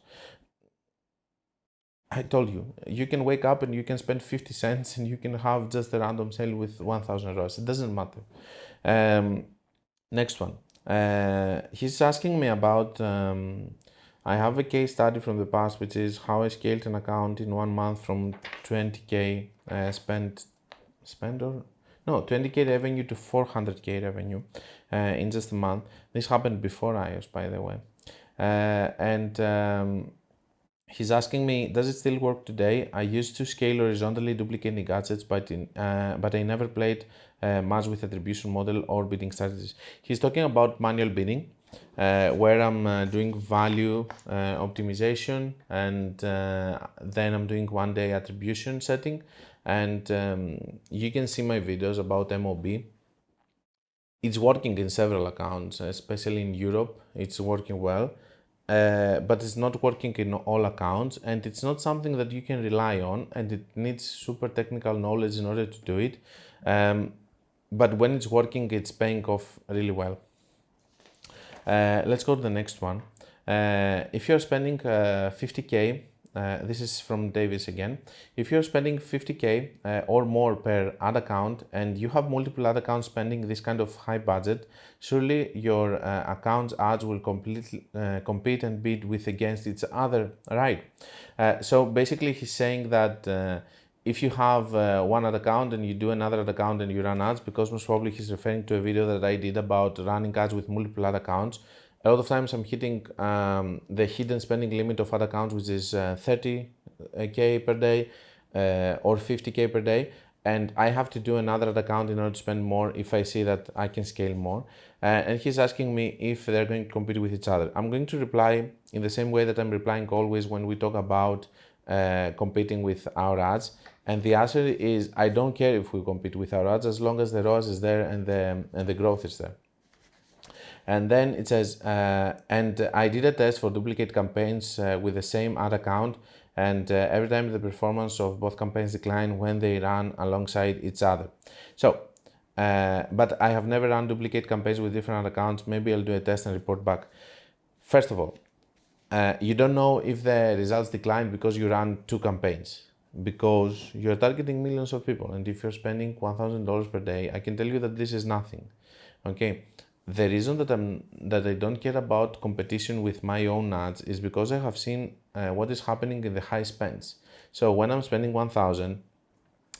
I told you, you can wake up and you can spend 50 cents and you can have just a random sale with 1000 ROAS. It doesn't matter. Next one. He's asking me about, I have a case study from the past, which is how I scaled an account in 1 month from 20K 20K revenue to 400K revenue in just a month. This happened before iOS, by the way. He's asking me, does it still work today? I used to scale horizontally duplicating gadgets, but I never played much with attribution model or bidding strategies. He's talking about manual bidding, where I'm doing value optimization, and then I'm doing one-day attribution setting. And you can see my videos about MOB. It's working in several accounts, especially in Europe. It's working well, but it's not working in all accounts, and it's not something that you can rely on, and it needs super technical knowledge in order to do it. But when it's working, it's paying off really well. Let's go to the next one. If you're spending 50K, this is from Davis again. If you're spending 50K or more per ad account and you have multiple ad accounts spending this kind of high budget, surely your account's ads will compete and bid with against each other, right? So basically he's saying that if you have one ad account and you do another ad account and you run ads, because most probably he's referring to a video that I did about running ads with multiple ad accounts. A lot of times I'm hitting the hidden spending limit of ad accounts, which is 30K per day or 50K per day. And I have to do another ad account in order to spend more if I see that I can scale more. And he's asking me if they're going to compete with each other. I'm going to reply in the same way that I'm replying always when we talk about competing with our ads. And the answer is I don't care if we compete with our ads as long as the ROAS is there and the growth is there. And then it says, and I did a test for duplicate campaigns with the same ad account, and every time the performance of both campaigns decline when they run alongside each other. So, but I have never run duplicate campaigns with different ad accounts. Maybe I'll do a test and report back. First of all, you don't know if the results decline because you run two campaigns, because you're targeting millions of people, and if you're spending $1,000 per day, I can tell you that this is nothing. Okay. The reason that I don't care about competition with my own ads is because I have seen what is happening in the high spends. So when I'm spending 1,000,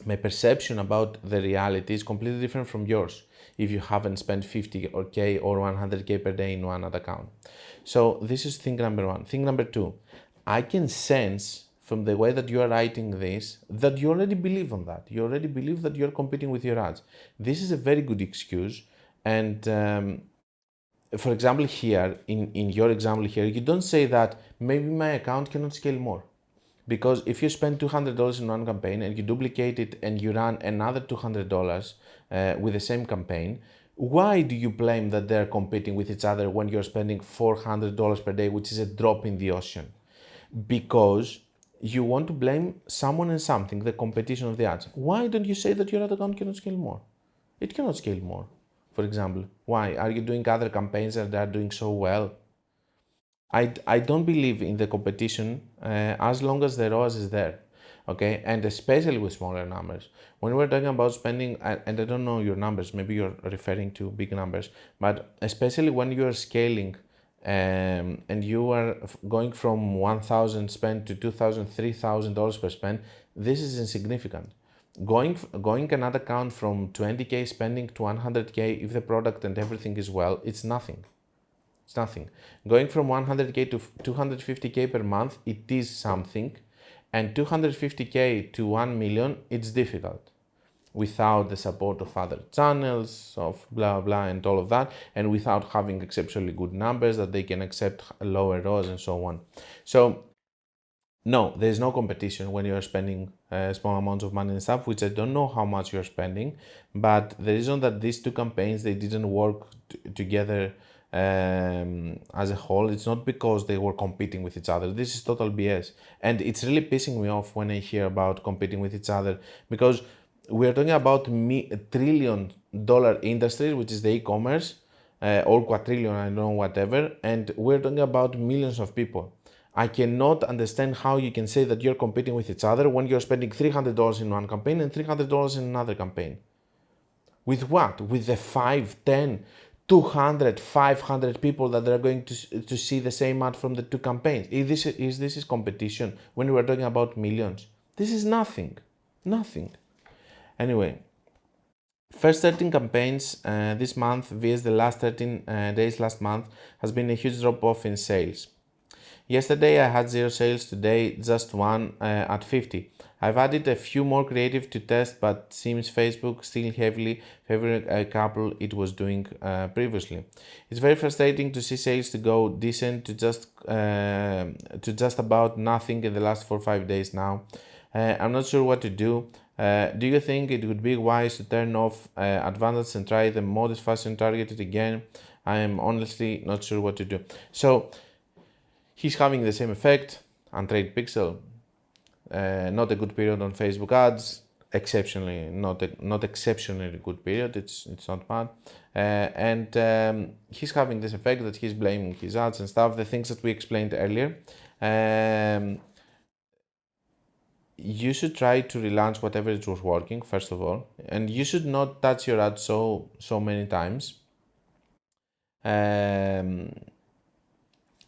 my perception about the reality is completely different from yours if you haven't spent 50K or 100K per day in one ad account. So this is thing number one. Thing number two, I can sense from the way that you are writing this that you already believe on that. You already believe that you're competing with your ads. This is a very good excuse. And for example, here, in your example here, you don't say that maybe my account cannot scale more. Because if you spend $200 in one campaign and you duplicate it and you run another $200 with the same campaign, why do you blame that they're competing with each other when you're spending $400 per day, which is a drop in the ocean? Because you want to blame someone and something, the competition of the ads. Why don't you say that your ad account cannot scale more? It cannot scale more. For example, why? Are you doing other campaigns that are doing so well? I don't believe in the competition as long as the ROAS is there, okay? And especially with smaller numbers. When we're talking about spending, and I don't know your numbers, maybe you're referring to big numbers, but especially when you're scaling and you are going from 1,000 spend to $2,000, $3,000 per spend, this is insignificant. Going an ad account from 20K spending to 100K, if the product and everything is well, it's nothing. It's nothing. Going from 100K to 250K per month, it is something. And 250K to 1 million, it's difficult without the support of other channels, of blah, blah, and all of that, and without having exceptionally good numbers that they can accept lower ROAS and so on. So no, there's no competition when you're spending small amounts of money and stuff, which I don't know how much you're spending, but the reason that these two campaigns, they didn't work together as a whole, it's not because they were competing with each other. This is total BS. And it's really pissing me off when I hear about competing with each other, because we're talking about $1 trillion industry, which is the e-commerce, or quadrillion, I don't know, whatever, and we're talking about millions of people. I cannot understand how you can say that you're competing with each other when you're spending $300 in one campaign and $300 in another campaign. With what? With the 5, 10, 200, 500 people that are going to see the same ad from the two campaigns. Is this competition when we're talking about millions? This is nothing. Nothing. Anyway, first 13 campaigns this month vs the last 13 days last month has been a huge drop off in sales. Yesterday I had 0 sales, today just 1 at 50. I've added a few more creative to test, but seems Facebook still heavily favoring a couple it was doing previously. It's very frustrating to see sales to go decent to just about nothing in the last 4 or 5 days now. I'm not sure what to do. Do you think it would be wise to turn off advanced and try the modest fashion targeted again? I am honestly not sure what to do. So he's having the same effect. Untrained pixel, not a good period on Facebook ads. Exceptionally, not exceptionally good period. It's not bad, and he's having this effect that he's blaming his ads and stuff. The things that we explained earlier. You should try to relaunch whatever it was working first of all, and you should not touch your ad so many times.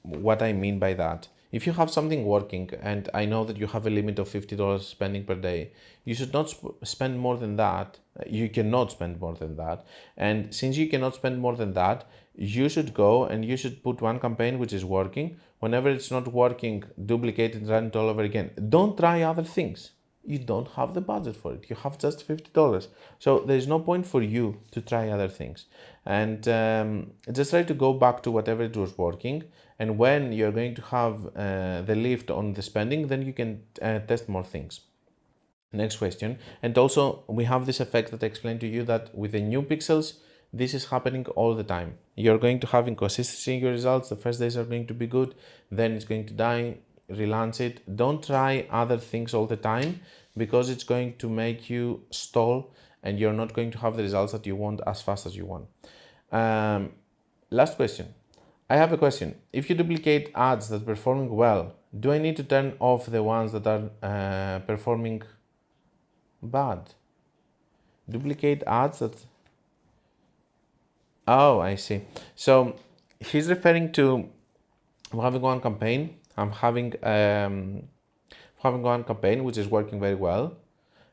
What I mean by that, if you have something working, and I know that you have a limit of $50 spending per day, you should not spend more than that. You cannot spend more than that. And since you cannot spend more than that, you should go and you should put one campaign which is working. Whenever it's not working, duplicate it and run it all over again. Don't try other things. You don't have the budget for it. You have just $50. So there's no point for you to try other things. And just try to go back to whatever it was working. And when you're going to have the lift on the spending, then you can test more things. Next question. And also we have this effect that I explained to you that with the new pixels, this is happening all the time. You're going to have inconsistency in your results. The first days are going to be good, then it's going to die. Relaunch it. Don't try other things all the time because it's going to make you stall and you're not going to have the results that you want as fast as you want. Last question. I have a question. If you duplicate ads that are performing well, do I need to turn off the ones that are performing bad? Duplicate ads that... Oh, I see. So he's referring to having one campaign. I'm having one campaign which is working very well,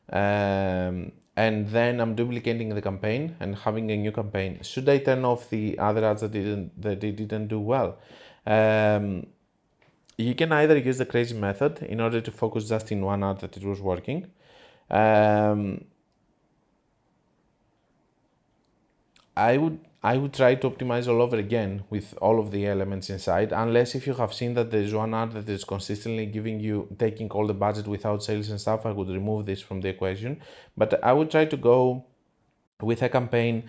and then I'm duplicating the campaign and having a new campaign. Should I turn off the other ads that didn't do well? You can either use the crazy method in order to focus just in one ad that it was working. I would try to optimize all over again with all of the elements inside, unless if you have seen that there is one ad that is consistently taking all the budget without sales and stuff, I would remove this from the equation. But I would try to go with a campaign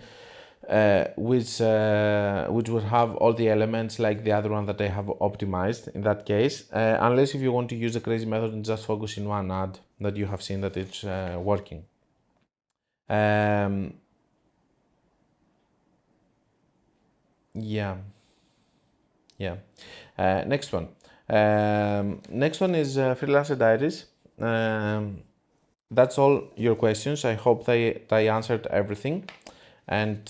which would have all the elements like the other one that I have optimized in that case, unless if you want to use the crazy method and just focus in one ad that you have seen that it's working. Yeah. Next one. Next one is Freelancer Diaries. That's all your questions. I hope they answered everything. And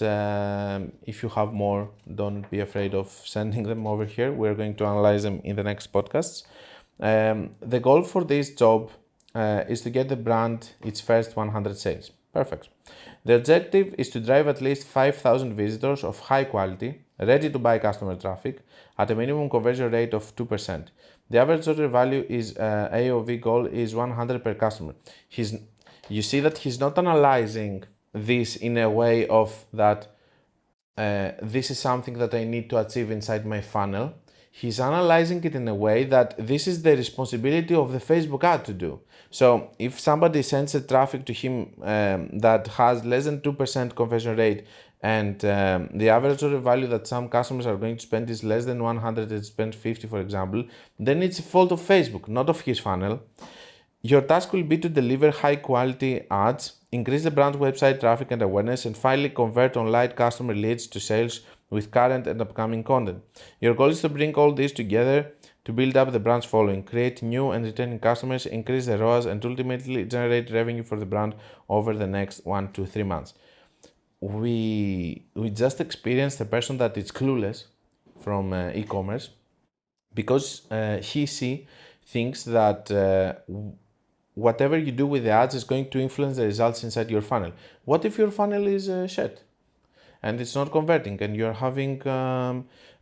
if you have more, don't be afraid of sending them over here. We're going to analyze them in the next podcasts. The goal for this job is to get the brand its first 100 sales. Perfect. The objective is to drive at least 5,000 visitors of high quality, ready to buy customer traffic at a minimum conversion rate of 2%. The average order value is AOV goal is 100 per customer. You see that he's not analyzing this in a way of that this is something that I need to achieve inside my funnel. He's analyzing it in a way that this is the responsibility of the Facebook ad to do. So if somebody sends a traffic to him that has less than 2% conversion rate and the average order value that some customers are going to spend is less than 100 and spend 50, for example, then it's a fault of Facebook, not of his funnel. Your task will be to deliver high quality ads, increase the brand's website traffic and awareness, and finally convert online customer leads to sales with current and upcoming content. Your goal is to bring all this together to build up the brand's following, create new and returning customers, increase the ROAS, and ultimately generate revenue for the brand over the next 1 to 3 months. We just experienced a person that is clueless from e-commerce because she thinks that whatever you do with the ads is going to influence the results inside your funnel. What if your funnel is shit and it's not converting and you're having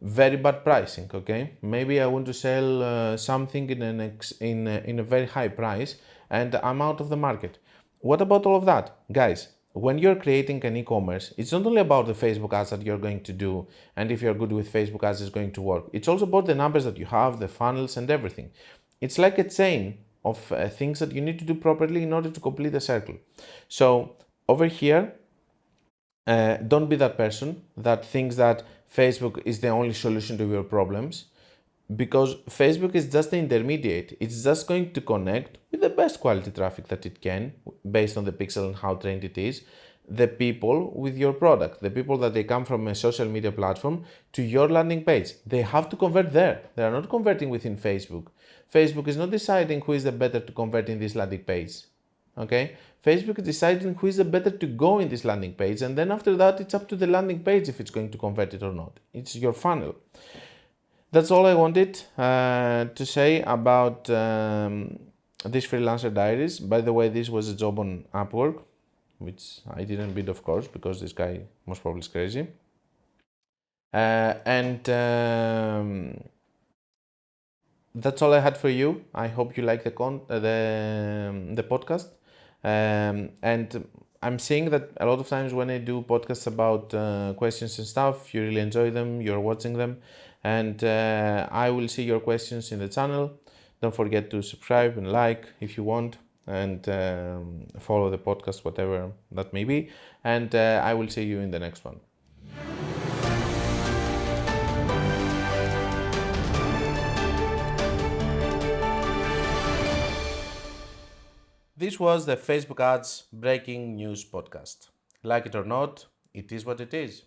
very bad pricing? Okay, maybe I want to sell something in a very high price and I'm out of the market. What about all of that, guys? When you're creating an e-commerce, it's not only about the Facebook ads that you're going to do, and if you're good with Facebook ads, it's going to work. It's also about the numbers that you have, the funnels, and everything. It's like a chain of things that you need to do properly in order to complete the circle. So over here, don't be that person that thinks that Facebook is the only solution to your problems, because Facebook is just the intermediate. It's just going to connect with the best quality traffic that it can, based on the pixel and how trained it is, the people with your product, the people that they come from a social media platform to your landing page. They have to convert there. They are not converting within Facebook. Facebook is not deciding who is the better to convert in this landing page. Okay, Facebook is deciding who is the better to go in this landing page, and then after that it's up to the landing page if it's going to convert it or not. It's your funnel. That's all I wanted to say about this freelancer diaries. By the way, this was a job on Upwork, which I didn't bid, of course, because this guy most probably is crazy. That's all I had for you. I hope you like the podcast. And I'm seeing that a lot of times when I do podcasts about questions and stuff, you really enjoy them, you're watching them, and I will see your questions in the channel. Don't forget to subscribe and like if you want, and follow the podcast, whatever that may be, and I will see you in the next one. This was the Facebook Ads Breaking News Podcast. Like it or not, it is what it is.